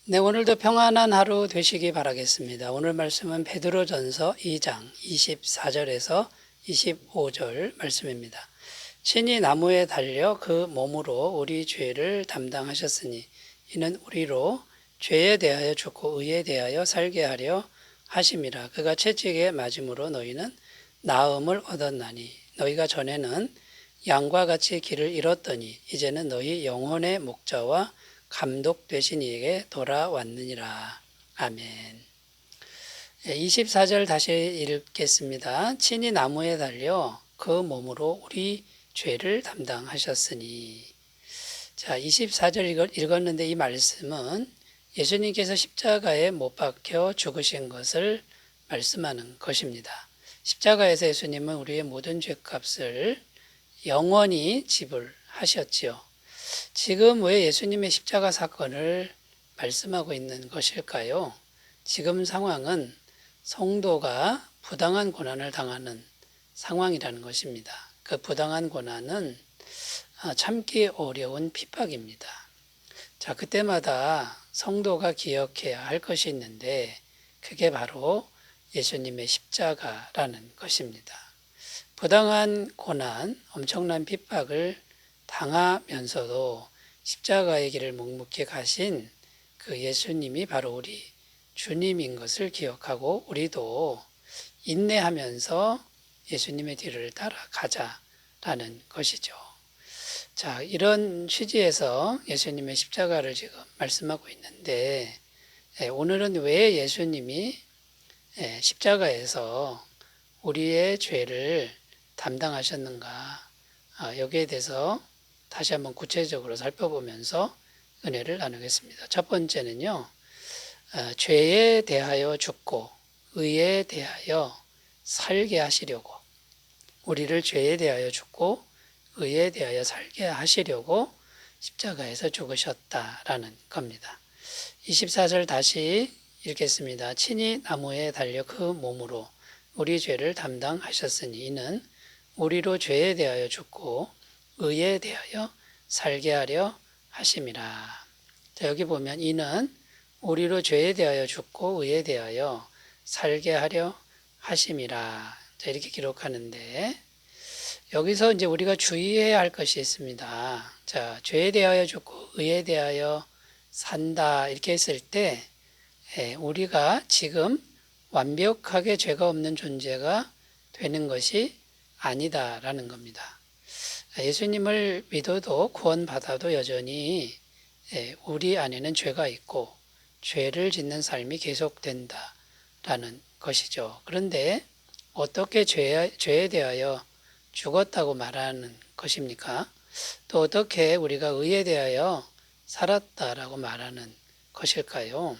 네, 오늘도 평안한 하루 되시기 바라겠습니다. 오늘 말씀은 베드로전서 2장 24절에서 25절 말씀입니다. 친히 나무에 달려 그 몸으로 우리 죄를 담당하셨으니 이는 우리로 죄에 대하여 죽고 의에 대하여 살게 하려 하심이라. 그가 채찍에 맞음으로 너희는 나음을 얻었나니 너희가 전에는 양과 같이 길을 잃었더니 이제는 너희 영혼의 목자와 감독 되신 이에게 돌아왔느니라. 아멘. 24절 다시 읽겠습니다. 친히 나무에 달려 그 몸으로 우리 죄를 담당하셨으니. 자, 24절 읽었는데 이 말씀은 예수님께서 십자가에 못 박혀 죽으신 것을 말씀하는 것입니다. 십자가에서 예수님은 우리의 모든 죄값을 영원히 지불하셨지요. 지금 왜 예수님의 십자가 사건을 말씀하고 있는 것일까요? 지금 상황은 성도가 부당한 고난을 당하는 상황이라는 것입니다. 그 부당한 고난은 참기 어려운 핍박입니다. 자, 그때마다 성도가 기억해야 할 것이 있는데 그게 바로 예수님의 십자가라는 것입니다. 부당한 고난, 엄청난 핍박을 당하면서도 십자가의 길을 묵묵히 가신 그 예수님이 바로 우리 주님인 것을 기억하고 우리도 인내하면서 예수님의 뒤를 따라가자라는 것이죠. 자, 이런 취지에서 예수님의 십자가를 지금 말씀하고 있는데 오늘은 왜 예수님이 십자가에서 우리의 죄를 담당하셨는가, 여기에 대해서 다시 한번 구체적으로 살펴보면서 은혜를 나누겠습니다. 첫 번째는요, 죄에 대하여 죽고 의에 대하여 살게 하시려고, 우리를 죄에 대하여 죽고 의에 대하여 살게 하시려고 십자가에서 죽으셨다라는 겁니다. 24절 다시 읽겠습니다. 친히 나무에 달려 그 몸으로 우리 죄를 담당하셨으니 이는 우리로 죄에 대하여 죽고 의에 대하여 살게 하려 하심이라. 자, 여기 보면 이는 우리로 죄에 대하여 죽고 의에 대하여 살게 하려 하심이라. 자, 이렇게 기록하는데 여기서 이제 우리가 주의해야 할 것이 있습니다. 자, 죄에 대하여 죽고 의에 대하여 산다 이렇게 했을 때 우리가 지금 완벽하게 죄가 없는 존재가 되는 것이 아니다라는 겁니다. 예수님을 믿어도 구원받아도 여전히 우리 안에는 죄가 있고 죄를 짓는 삶이 계속된다라는 것이죠. 그런데 어떻게 죄에 대하여 죽었다고 말하는 것입니까? 또 어떻게 우리가 의에 대하여 살았다라고 말하는 것일까요?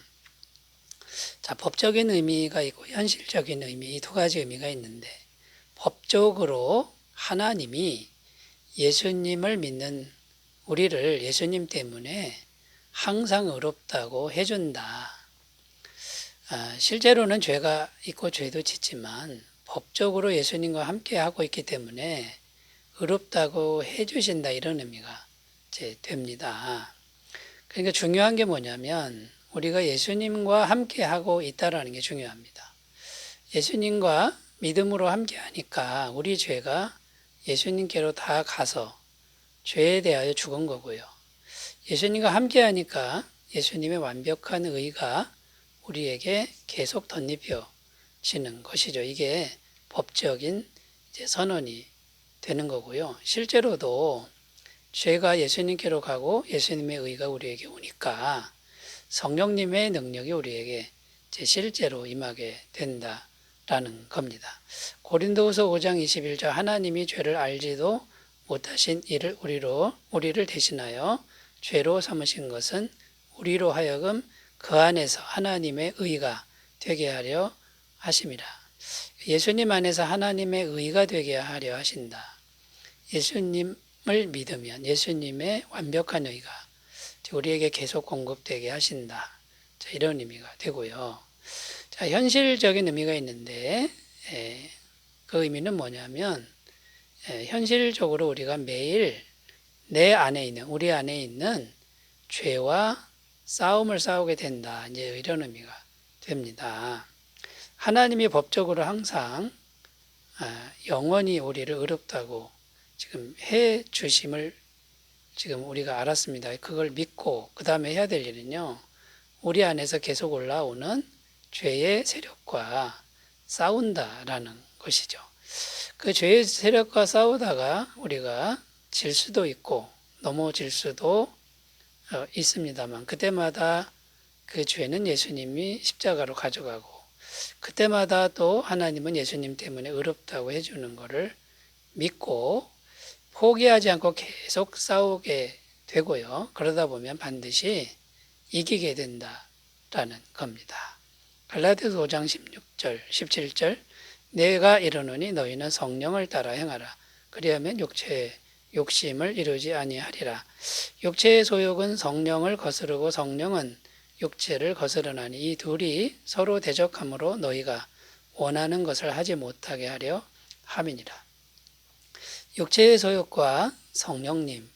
자, 법적인 의미가 있고 현실적인 의미, 이 두 가지 의미가 있는데 법적으로 하나님이 예수님을 믿는 우리를 예수님 때문에 항상 의롭다고 해준다. 실제로는 죄가 있고 죄도 짓지만 법적으로 예수님과 함께 하고 있기 때문에 의롭다고 해주신다 이런 의미가 됩니다. 그러니까 중요한 게 뭐냐면 우리가 예수님과 함께 하고 있다라는 게 중요합니다. 예수님과 믿음으로 함께 하니까 우리 죄가 예수님께로 다 가서 죄에 대하여 죽은 거고요. 예수님과 함께 하니까 예수님의 완벽한 의가 우리에게 계속 덧입혀지는 것이죠. 이게 법적인 선언이 되는 거고요. 실제로도 죄가 예수님께로 가고 예수님의 의가 우리에게 오니까 성령님의 능력이 우리에게 실제로 임하게 된다라는 겁니다. 고린도후서 5장 21절 하나님이 죄를 알지도 못하신 이를 우리를 대신하여 죄로 삼으신 것은 우리로 하여금 그 안에서 하나님의 의가 되게 하려 하심이라. 예수님 안에서 하나님의 의가 되게 하려 하신다. 예수님을 믿으면 예수님의 완벽한 의가 우리에게 계속 공급되게 하신다. 자, 이런 의미가 되고요. 자, 현실적인 의미가 있는데 그 의미는 뭐냐면 현실적으로 우리가 매일 우리 안에 있는 죄와 싸움을 싸우게 된다. 이제 이런 의미가 됩니다. 하나님이 법적으로 항상 영원히 우리를 의롭다고 지금 해 주심을 지금 우리가 알았습니다. 그걸 믿고 그 다음에 해야 될 일은요. 우리 안에서 계속 올라오는 죄의 세력과 싸운다라는 것이죠. 그 죄의 세력과 싸우다가 우리가 질 수도 있고 넘어질 수도 있습니다만 그때마다 그 죄는 예수님이 십자가로 가져가고 그때마다 또 하나님은 예수님 때문에 의롭다고 해주는 것을 믿고 포기하지 않고 계속 싸우게 되고요. 그러다 보면 반드시 이기게 된다라는 겁니다. 갈라디아서 5장 16절, 17절 내가 이르노니 너희는 성령을 따라 행하라. 그리하면 육체의 욕심을 이루지 아니하리라. 육체의 소욕은 성령을 거스르고 성령은 육체를 거스르나니 이 둘이 서로 대적함으로 너희가 원하는 것을 하지 못하게 하려 함이니라. 육체의 소욕과 성령님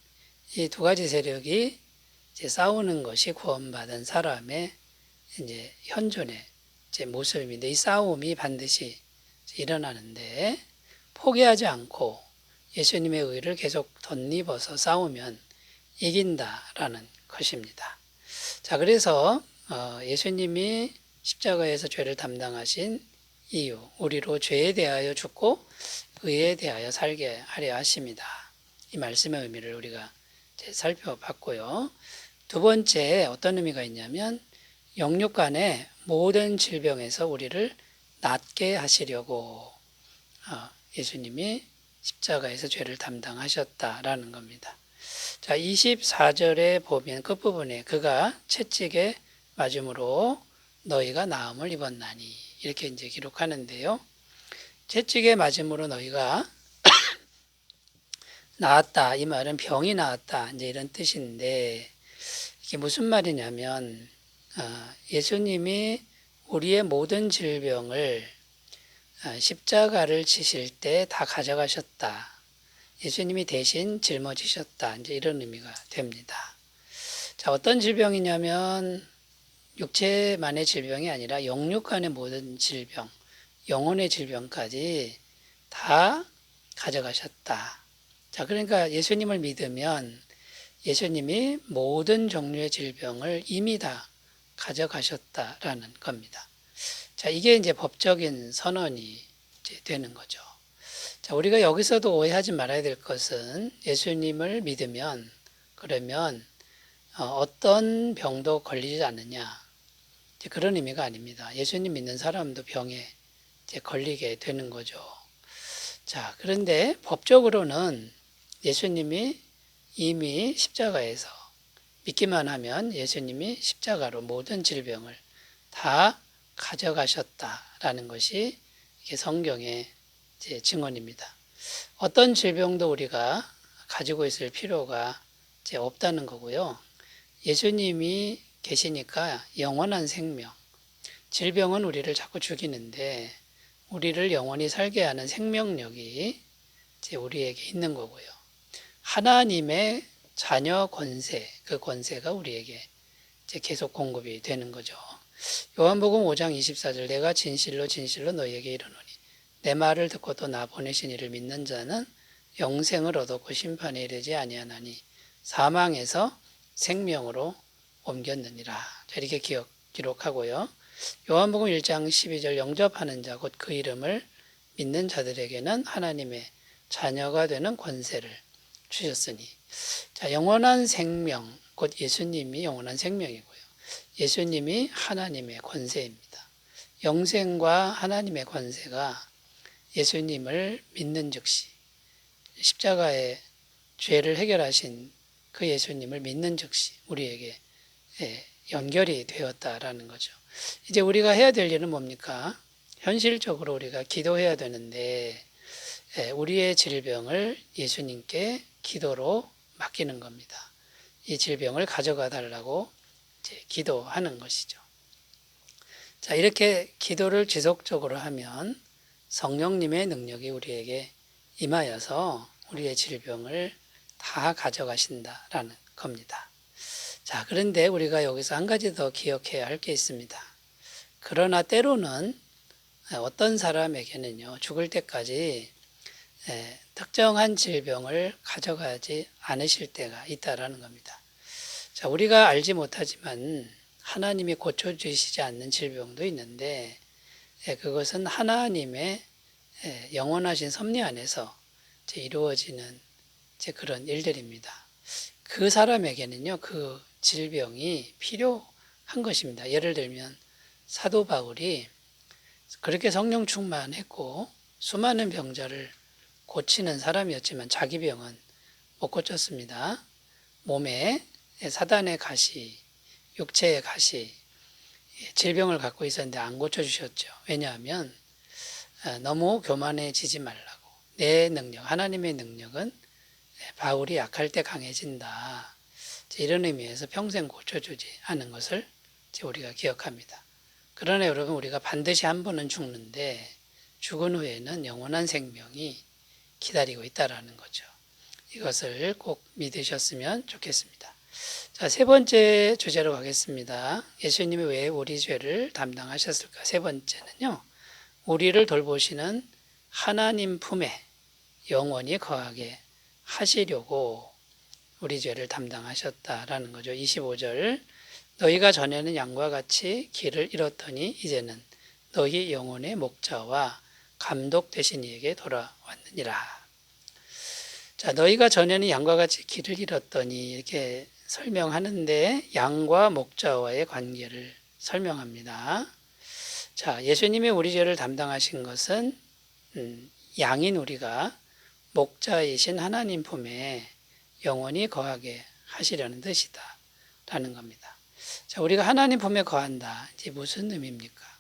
이 두 가지 세력이 이제 싸우는 것이 구원받은 사람의 이제 현존의 이제 모습인데 이 싸움이 반드시 일어나는데 포기하지 않고 예수님의 의를 계속 덧입어서 싸우면 이긴다라는 것입니다. 자, 그래서 예수님이 십자가에서 죄를 담당하신 이유, 우리로 죄에 대하여 죽고 의에 대하여 살게 하려 하십니다. 이 말씀의 의미를 우리가 살펴봤고요. 두 번째 어떤 의미가 있냐면 영육 간의 모든 질병에서 우리를 낫게 하시려고 예수님이 십자가에서 죄를 담당하셨다라는 겁니다. 자, 24절에 보면 끝부분에 그가 채찍에 맞음으로 너희가 나음을 입었나니 이렇게 이제 기록하는데요. 채찍에 맞음으로 너희가 나았다. 이 말은 병이 나았다. 이제 이런 뜻인데 이게 무슨 말이냐면 예수님이 우리의 모든 질병을 십자가를 지실 때 다 가져가셨다. 예수님이 대신 짊어지셨다. 이제 이런 의미가 됩니다. 자, 어떤 질병이냐면 육체만의 질병이 아니라 영육 간의 모든 질병, 영혼의 질병까지 다 가져가셨다. 자, 그러니까 예수님을 믿으면 예수님이 모든 종류의 질병을 이미 다 가져가셨다라는 겁니다. 자, 이게 이제 법적인 선언이 이제 되는 거죠. 자, 우리가 여기서도 오해하지 말아야 될 것은 예수님을 믿으면 그러면 어떤 병도 걸리지 않느냐 그런 의미가 아닙니다. 예수님 믿는 사람도 병에 이제 걸리게 되는 거죠. 자, 그런데 법적으로는 예수님이 이미 십자가에서 믿기만 하면 예수님이 십자가로 모든 질병을 다 가져가셨다라는 것이 이게 성경의 이제 증언입니다. 어떤 질병도 우리가 가지고 있을 필요가 이제 없다는 거고요. 예수님이 계시니까 영원한 생명, 질병은 우리를 자꾸 죽이는데 우리를 영원히 살게 하는 생명력이 이제 우리에게 있는 거고요. 하나님의 자녀 권세, 그 권세가 우리에게 이제 계속 공급이 되는 거죠. 요한복음 5장 24절 내가 진실로 진실로 너희에게 이르노니 내 말을 듣고 또 나 보내신 이를 믿는 자는 영생을 얻었고 심판에 이르지 아니하나니 사망에서 생명으로 옮겼느니라. 이렇게 기록하고요. 요한복음 1장 12절 영접하는 자 곧 그 이름을 믿는 자들에게는 하나님의 자녀가 되는 권세를 주셨으니 자, 영원한 생명 곧 예수님이 영원한 생명이고요. 예수님이 하나님의 권세입니다. 영생과 하나님의 권세가 예수님을 믿는 즉시 십자가의 죄를 해결하신 그 예수님을 믿는 즉시 우리에게 연결이 되었다라는 거죠. 이제 우리가 해야 될 일은 뭡니까? 현실적으로 우리가 기도해야 되는데 우리의 질병을 예수님께 기도로 맡기는 겁니다. 이 질병을 가져가 달라고 이제 기도하는 것이죠. 자, 이렇게 기도를 지속적으로 하면 성령님의 능력이 우리에게 임하여서 우리의 질병을 다 가져가신다라는 겁니다. 자, 그런데 우리가 여기서 한 가지 더 기억해야 할 게 있습니다. 그러나 때로는 어떤 사람에게는요, 죽을 때까지 특정한 질병을 가져가지 않으실 때가 있다라는 겁니다. 자, 우리가 알지 못하지만 하나님이 고쳐주시지 않는 질병도 있는데 그것은 하나님의 영원하신 섭리 안에서 이루어지는 그런 일들입니다. 그 사람에게는요, 그 질병이 필요한 것입니다. 예를 들면 사도 바울이 그렇게 성령 충만했고 수많은 병자를 고치는 사람이었지만 자기 병은 못 고쳤습니다. 몸에 사단의 가시, 육체의 가시, 질병을 갖고 있었는데 안 고쳐주셨죠. 왜냐하면 너무 교만해지지 말라고. 내 능력, 하나님의 능력은 바울이 약할 때 강해진다. 이런 의미에서 평생 고쳐주지 않은 것을 우리가 기억합니다. 그러나 여러분, 우리가 반드시 한 번은 죽는데 죽은 후에는 영원한 생명이 기다리고 있다라는 거죠. 이것을 꼭 믿으셨으면 좋겠습니다. 자, 세 번째 주제로 가겠습니다. 예수님이 왜 우리 죄를 담당하셨을까? 세 번째는요, 우리를 돌보시는 하나님 품에 영원히 거하게 하시려고 우리 죄를 담당하셨다라는 거죠. 25절, 너희가 전에는 양과 같이 길을 잃었더니 이제는 너희 영혼의 목자와 감독 되신 이에게 돌아왔느니라. 자, 너희가 전에는 양과 같이 길을 잃었더니 이렇게 설명하는데 양과 목자와의 관계를 설명합니다. 자, 예수님이 우리 죄를 담당하신 것은 양인 우리가 목자이신 하나님 품에 영원히 거하게 하시려는 뜻이다 라는 겁니다. 자, 우리가 하나님 품에 거한다. 이제 무슨 의미입니까?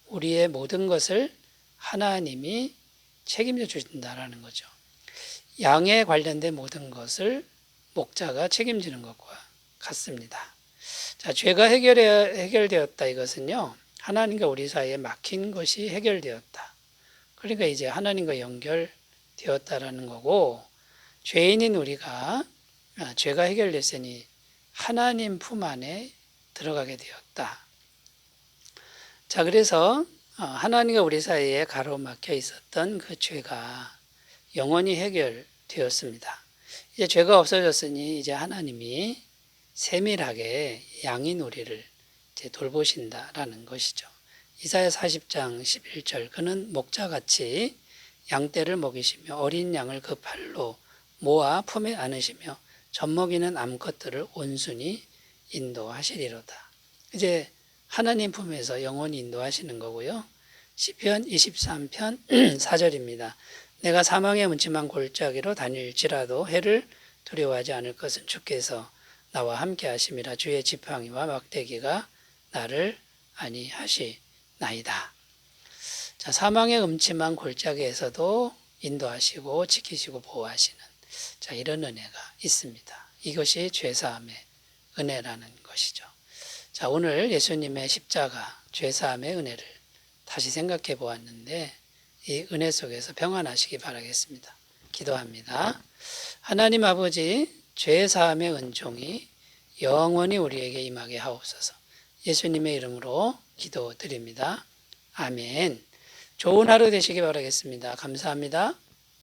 우리의 모든 것을 하나님이 책임져 주신다라는 거죠. 양에 관련된 모든 것을 목자가 책임지는 것과 같습니다. 자, 죄가 해결되었다. 이것은요, 하나님과 우리 사이에 막힌 것이 해결되었다. 그러니까 이제 하나님과 연결되었다라는 거고, 죄인인 우리가 죄가 해결됐으니 하나님 품 안에 들어가게 되었다. 자, 그래서 하나님과 우리 사이에 가로막혀 있었던 그 죄가 영원히 해결되었습니다. 이제 죄가 없어졌으니 이제 하나님이 세밀하게 양인 우리를 이제 돌보신다라는 것이죠. 이사야 40장 11절, 그는 목자같이 양떼를 먹이시며 어린 양을 그 팔로 모아 품에 안으시며 젖먹이는 암컷들을 온순히 인도하시리로다. 이제 하나님 품에서 영원히 인도하시는 거고요. 시편 23편 4절입니다. 내가 사망의 음침한 골짜기로 다닐지라도 해를 두려워하지 않을 것은 주께서 나와 함께 하심이라. 주의 지팡이와 막대기가 나를 안위하시나이다. 자, 사망의 음침한 골짜기에서도 인도하시고 지키시고 보호하시는 이런 은혜가 있습니다. 이것이 죄사함의 은혜라는 것이죠. 자, 오늘 예수님의 십자가 죄사함의 은혜를 다시 생각해 보았는데 이 은혜 속에서 평안하시기 바라겠습니다. 기도합니다. 하나님 아버지, 죄사함의 은총이 영원히 우리에게 임하게 하옵소서. 예수님의 이름으로 기도드립니다. 아멘. 좋은 하루 되시기 바라겠습니다. 감사합니다.